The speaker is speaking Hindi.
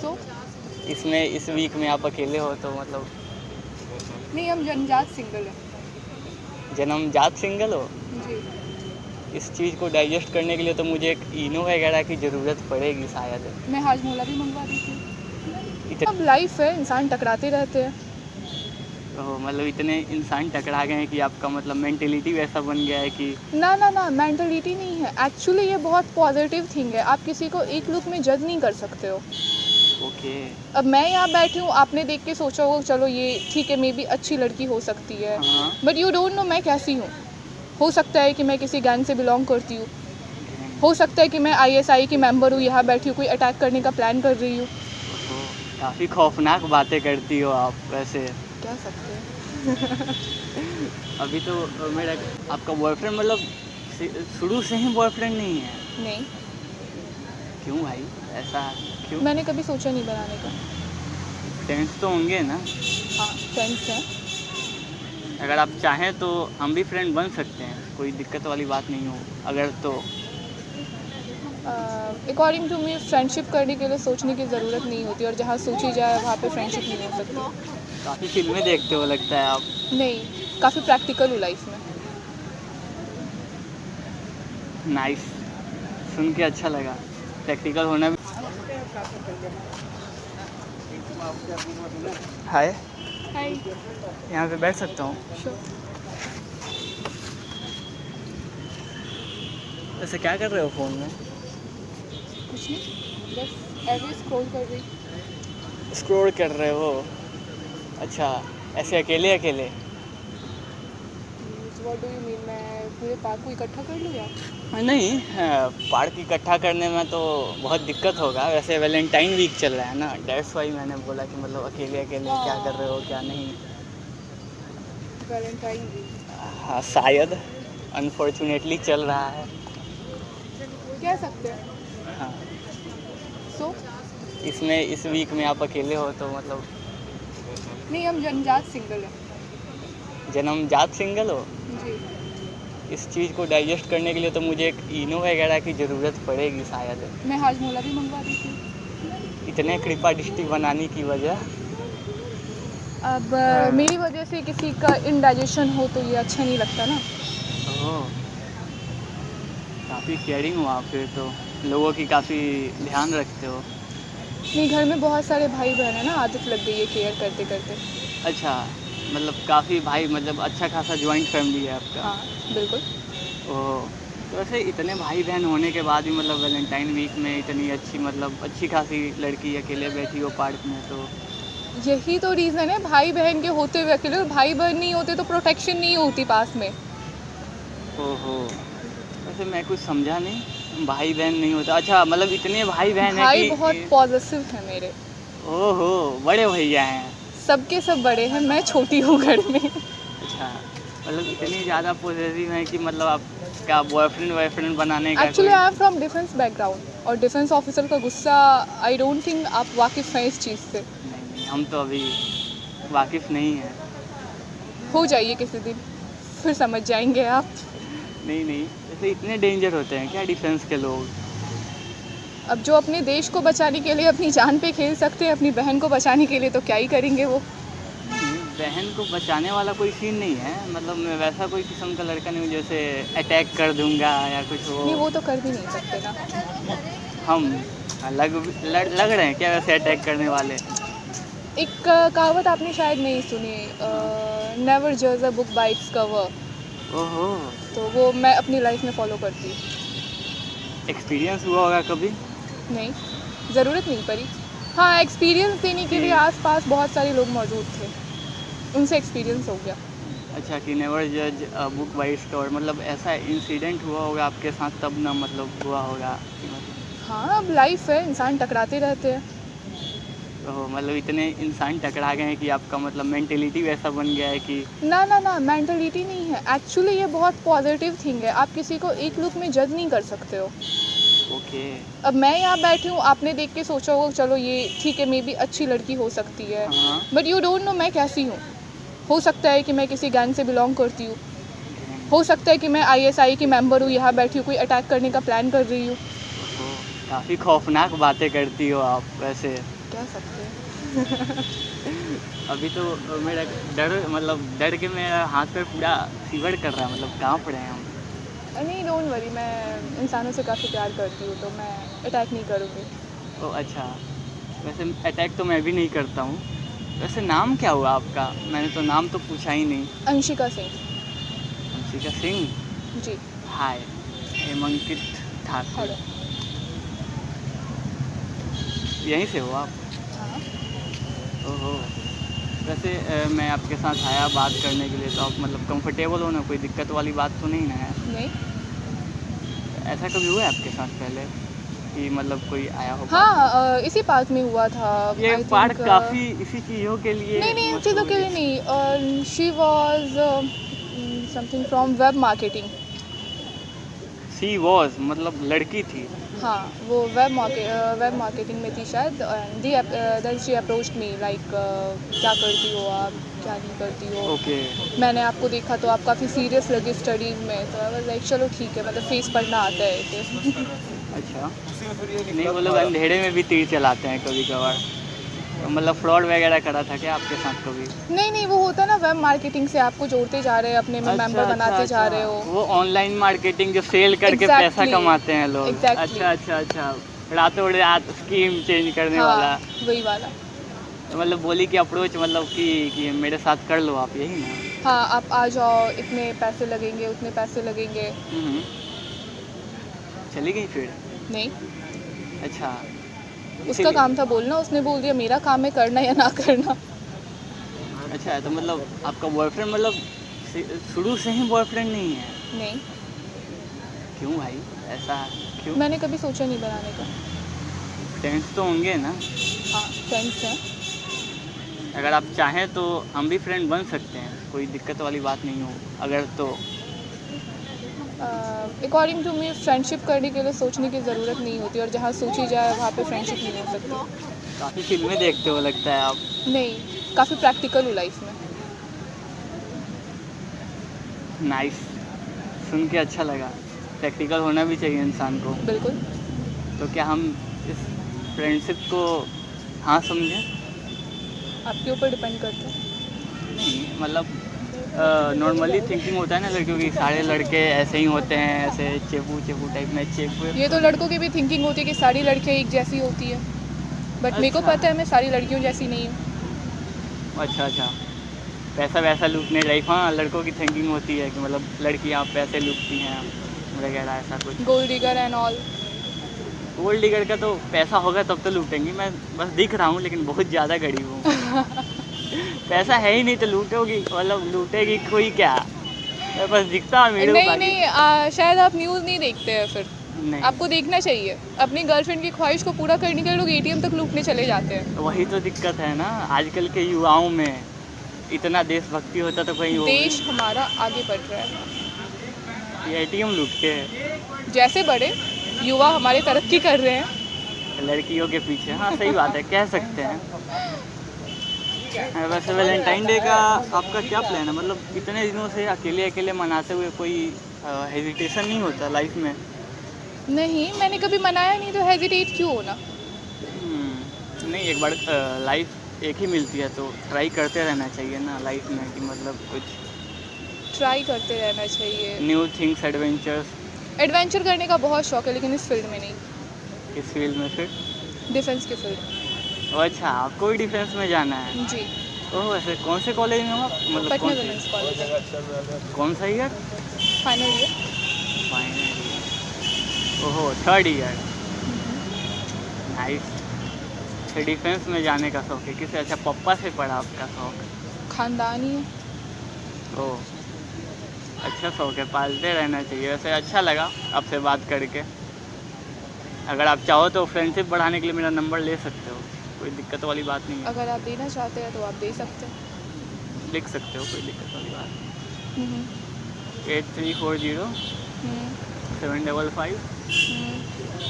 सो इसमें इस वीक में आप अकेले हो तो मतलब नहीं, हम जन्मजात सिंगल हैं जन्मजात सिंगल हो। जी। इस चीज़ को डाइजेस्ट करने के लिए तो मुझे एक इनो वगैरह की ज़रूरत पड़ेगी शायद। मैं हाजमोला भी मंगवा दी थी। इतने अब लाइफ है, इंसान टकराते रहते हैं। मतलब इतने इंसान टकरा गए हैं कि आपका मतलब मेंटेलिटी वैसा बन गया है कि ना मेंटलिटी नहीं है, एक्चुअली ये बहुत पॉजिटिव थिंग है। आप किसी को एक लुक में जज नहीं कर सकते हो। ओके। अब मैं यहाँ बैठी हूँ, आपने देख के सोचा होगा चलो ये ठीक है, मे बी अच्छी लड़की हो सकती है, हाँ। बट यू डोंट नो मैं कैसी हूँ। हो सकता है कि मैं किसी गैंग से बिलोंग करती हूँ, हो सकता है कि मैं ISI की मेंबर हूँ, यहाँ बैठी हूँ, कोई अटैक करने का प्लान कर रही हूँ। काफ़ी खौफनाक बातें करती हो आप वैसे। कह सकते हैं। अभी तो मेरा आपका बॉयफ्रेंड मतलब शुरू से ही बॉयफ्रेंड नहीं है? नहीं, क्यों भाई ऐसा? क्यों? मैंने कभी सोचा नहीं बनाने का। फ्रेंड्स तो होंगे ना? हाँ, फ्रेंड्स हैं। अगर आप चाहें तो हम भी फ्रेंड बन सकते हैं, कोई दिक्कत वाली बात नहीं हो अगर तो। अकॉर्डिंग टू मी फ्रेंडशिप करने के लिए सोचने की ज़रूरत नहीं होती, और जहाँ सोची जाए वहाँ पे फ्रेंडशिप नहीं हो सकती। काफ़ी फिल्में देखते हो लगता है आप। नहीं, काफ़ी प्रैक्टिकल हूँ लाइफ में। नाइस, सुन के अच्छा लगा। प्रैक्टिकल होना भी। हाय, हाय। यहाँ पे बैठ सकता हूँ? श्योर। वैसे क्या कर रहे हो फ़ोन में? कुछ नहीं, बस ऐसे स्क्रॉल कर रही। स्क्रॉल कर रहे हो? अच्छा, ऐसे अकेले अकेले? व्हाट डू यू मीन, मैं पूरे पार्क को इकट्ठा कर लूँ या? नहीं, पार्क इकट्ठा करने में तो बहुत दिक्कत होगा। वैसे वैलेंटाइन वीक चल रहा है ना, दैट्स वाई मैंने बोला कि मतलब अकेले अकेले क्या कर रहे हो क्या नहीं। वैलेंटाइन वीक हाँ शायद, अनफॉर्चुनेटली चल रहा है। कह सकते हैं। हाँ, सो इसमें इस वीक में आप अकेले हो तो मतलब नहीं, हम जन्मजात सिंगल हैं जन्मजात सिंगल हो। जी। इस चीज़ को डाइजेस्ट करने के लिए तो मुझे एक इनो वगैरह की ज़रूरत पड़ेगी शायद। मैं हाजमोला भी मंगवा दी थी। इतने कृपा दृष्टि बनाने की वजह। अब मेरी वजह से किसी का इंडाइजेशन हो तो ये अच्छा नहीं लगता ना। ओह, काफ़ी केयरिंग हो आप फिर तो, लोगों की काफ़ी ध्यान रखते हो। नहीं, घर में बहुत सारे भाई बहन है ना, आदत लग गई है केयर करते करते। अच्छा, मतलब काफ़ी भाई, मतलब अच्छा खासा जॉइंट फैमिली है आपका। हाँ, बिल्कुल। ओह, तो वैसे इतने भाई बहन होने के बाद भी मतलब वैलेंटाइन वीक में इतनी अच्छी मतलब अच्छी खासी लड़की अकेले बैठी हो पार्क में तो। यही तो रीज़न है, भाई बहन के होते हुए अकेले, और भाई बहन नहीं होते तो प्रोटेक्शन नहीं होती पास में। ओहो, वैसे मैं कुछ समझा नहीं, भाई बहन नहीं होता। अच्छा, मतलब इतने भाई बहन है भाई कि बहुत पॉजिटिव है मेरे। ओहो, बड़े भैया हैं। सबके सब बड़े हैं, मैं छोटी हूँ घर में। अच्छा, मतलब इतनी ज़्यादा पॉजिटिव हैं कि मतलब आपका बॉयफ्रेंड वॉयफ्रेंड बनाने का एक्चुअली कोई। I am from defence background, और डिफेंस ऑफिसर का गुस्सा आई डोंट थिंक आप वाकिफ़ हैं इस चीज़ से। नहीं, हम तो अभी वाकिफ़ नहीं हैं। हो जाइए किसी दिन, फिर समझ जाएंगे आप। नहीं, वैसे इतने डेंजर होते हैं क्या डिफेंस के लोग? अब जो अपने देश को बचाने के लिए अपनी जान पे खेल सकते हैं, अपनी बहन को बचाने के लिए तो क्या ही करेंगे वो। नहीं, बहन को बचाने वाला कोई सीन नहीं है, मतलब मैं वैसा कोई किस्म का लड़का नहीं हूँ जैसे अटैक कर दूंगा या कुछ नहीं, वो। वो तो कर भी नहीं सकते ना। हम लग रहे हैं क्या वैसे अटैक करने वाले? एक कहावत आपने शायद नहीं सुनी, नेवर जज a book by its cover. ओहो, तो वो मैं अपनी लाइफ में फॉलो करती हूँ। एक्सपीरियंस हुआ होगा कभी? नहीं, ज़रूरत नहीं पड़ी। हाँ, एक्सपीरियंस देने के लिए कि आसपास बहुत सारे लोग मौजूद थे, उनसे एक्सपीरियंस हो गया। अच्छा, कि नेवर जज बुक बाय इट्स कवर, मतलब ऐसा इंसिडेंट हुआ होगा आपके साथ तब ना मतलब हुआ होगा कि मतलब। हाँ, अब लाइफ है, इंसान टकराते रहते हैं। ओह, मतलब इतने इंसान टकरा गए हैं कि आपका मतलब मेंटेलिटी वैसा बन गया है कि ना मेंटलिटी नहीं है, एक्चुअली ये बहुत पॉजिटिव थिंग है। आप किसी को एक लुक में जज नहीं कर सकते हो। ओके। अब मैं यहाँ बैठी हूँ, आपने देख के सोचा होगा चलो ये ठीक है, मे बी अच्छी लड़की हो सकती है, हाँ। बट यू डोंट नो मैं कैसी हूँ। हो सकता है कि मैं किसी गैंग से बिलोंग करती हूँ, हो सकता है कि मैं ISI की मेंबर हूँ, यहाँ बैठी हूँ, कोई अटैक करने का प्लान कर रही हूँ। काफ़ी खौफनाक बातें करती हो आप वैसे। कह सकते हैं। अभी तो मेरा डर के मेरा हाथ पैर पूरा फीवर कर रहा है, मतलब काँप रहे हैं हम। नहीं, डोंट वरी, मैं इंसानों से काफ़ी प्यार करती हूँ, तो मैं अटैक नहीं करूँगी। ओह अच्छा, वैसे अटैक तो मैं भी नहीं करता हूँ। वैसे नाम क्या हुआ आपका? मैंने तो नाम तो पूछा ही नहीं। अंशिका सिंह। अंशिका सिंह। जी। हाय, हेमंकित ठाकुर। हेलो। यहीं से हो आप? हाँ। ओहो! वैसे मैं आपके साथ आया बात करने के लिए, तो आप मतलब कंफर्टेबल हो ना? कोई दिक्कत वाली बात तो नहीं ना है? नहीं। ऐसा कभी हुआ है आपके साथ पहले कि मतलब कोई आया हो बात हाँ, करने? इसी पार्क में हुआ था। ये आई पार्क थिंक काफ़ी इसी चीज़ों के लिए नहीं, नहीं, इन चीज़ों मशहूर के लिए है। नहीं। She was something from web marketing. She was मतलब लड़की थी। हाँ, वो वेब मार्केटिंग में थी शायद, and then she approached me like क्या करती हो आप, क्या नहीं करती हो। ओके। मैंने आपको देखा तो आप काफ़ी सीरियस लगे स्टडीज़ में, तो आई वाज़ लाइक चलो ठीक है, मतलब फेस पढ़ना आता है इसे। अच्छा। नहीं, वो लोग अंधेरे में भी तीर चलाते हैं कभी-कभार। तो मतलब फ्रॉड वगैरह करा था क्या आपके साथ कभी? नहीं, नहीं, वो होता है ना, वेब मार्केटिंग से आपको जोड़ते जा रहे हैं, अपने में अच्छा, मेंबर अच्छा, बनाते जा अच्छा। रहे हो। वो ऑनलाइन मार्केटिंग जो सेल करके पैसा एग्ज़ैक्टली, कमाते हैं लोग। एग्ज़ैक्टली। अच्छा, अच्छा, अच्छा। रातों-रात स्कीम चेंज करने वाला। हाँ, वही वाला। तो मतलब बोली कि अप्रोच मतलब कि मेरे साथ कर लो आप, यही ना? हाँ, आप आ जाओ, इतने पैसे लगेंगे, उतने पैसे लगेंगे। हुँ, हुँ। चली गई फिर? नहीं, अच्छा, उसका इसीलिए। काम था बोलना, उसने बोल दिया मेरा काम है करना या ना करना। अच्छा, तो मतलब आपका बॉयफ्रेंड मतलब शुरू से ही बॉयफ्रेंड नहीं है? नहीं, क्यों भाई? ऐसा क्यों? मैंने कभी सोचा नहीं बनाने का। फ्रेंड्स तो होंगे ना? हाँ, फ्रेंड्स हैं। अगर आप चाहें तो हम भी फ्रेंड बन सकते हैं, कोई दिक्कत वाली बात नहीं हो अगर तो। अकॉर्डिंग टू मी फ्रेंडशिप करने के लिए सोचने की ज़रूरत नहीं होती, और जहाँ सोची जाए वहाँ पे फ्रेंडशिप नहीं हो सकती। काफ़ी फ़िल्में देखते हो लगता है आप। नहीं, काफ़ी प्रैक्टिकल हूँ लाइफ में। नाइस, सुन के अच्छा लगा। प्रैक्टिकल होना भी चाहिए इंसान को। बिल्कुल। तो क्या हम इस फ्रेंडशिप को हाँ समझें? आपके ऊपर डिपेंड करता है। नहीं, मतलब नॉर्मली थिंकिंग होता है ना लड़कियों की, सारे लड़के ऐसे ही होते हैं, ऐसे चेपू-चेपू टाइप में चेपू। ये तो लड़कों की भी थिंकिंग होती है कि सारी लड़कियाँ एक जैसी होती है, बट मेरे को अच्छा, पता है मैं सारी लड़कियों जैसी नहीं हूँ। अच्छा, अच्छा। पैसा वैसा लूटने टाइप, हाँ, लड़कों की थिंकिंग होती है कि मतलब लड़कियाँ पैसे लूटती हैं वगैरह ऐसा कुछ। Gold digger and all. Gold digger का तो पैसा होगा तब तो लूटेंगी, मैं बस दिख रहा हूँ लेकिन बहुत ज़्यादा गरीब हूँ। पैसा है ही नहीं तो लूटोगी, मतलब लूटेगी कोई क्या? मैं बस दिखता अमीर हूँ नहीं, बाकी। नहीं, शायद आप न्यूज़ नहीं देखते हैं फिर। नहीं, आपको देखना चाहिए। अपनी गर्लफ्रेंड की ख्वाहिश को पूरा करने के लिए लोग एटीएम तक लूटने चले जाते हैं। वही तो दिक्कत है ना आजकल के युवाओं में। इतना देशभक्ति होता तो कहीं वो देश भी हमारा आगे बढ़ रहा है। ये एटीएम लूट के जैसे बड़े युवा हमारे तरक्की कर रहे हैं। लड़कियों के पीछे। हाँ, सही बात है, कह सकते हैं। वैसे वैलेंटाइन डे का आपका क्या प्लान है? मतलब इतने दिनों से अकेले-अकेले मनाते हुए कोई हेजिटेशन नहीं होता लाइफ में? नहीं, मैंने कभी मनाया नहीं, तो हेजिटेट क्यों होना। नहीं, एक बार लाइफ एक ही मिलती है तो ट्राई करते रहना चाहिए ना लाइफ में कि मतलब कुछ ट्राई करते रहना चाहिए। New things, adventures. एडवेंचर करने का बहुत शौक है, लेकिन इस फील्ड में नहीं। इस फील्ड में फिर? डिफेंस के फील्ड ओह अच्छा, आपको भी डिफेंस में जाना है? में। जी। ओह वैसे कौन से कॉलेज में हो आप? मतलब पटना कौन से? Women's college. कौन सा year? Final year. Final year. ओहो, थर्ड ईयर। नाइस। तो डिफेंस में जाने का शौक है किसे? अच्छा, पापा से पड़ा आपका शौक? खानदानी है। ओह, अच्छा शौक है, पालते रहना चाहिए। वैसे अच्छा लगा आपसे बात करके। अगर आप चाहो तो फ्रेंडशिप बढ़ाने के लिए मेरा नंबर ले सकते हो, कोई दिक्कत वाली बात नहीं है। अगर आप देना चाहते हैं तो आप दे सकते हैं। लिख सकते हो, कोई दिक्कत वाली बात हम्म, नहीं। 8340 हम्म, 755। हम्म।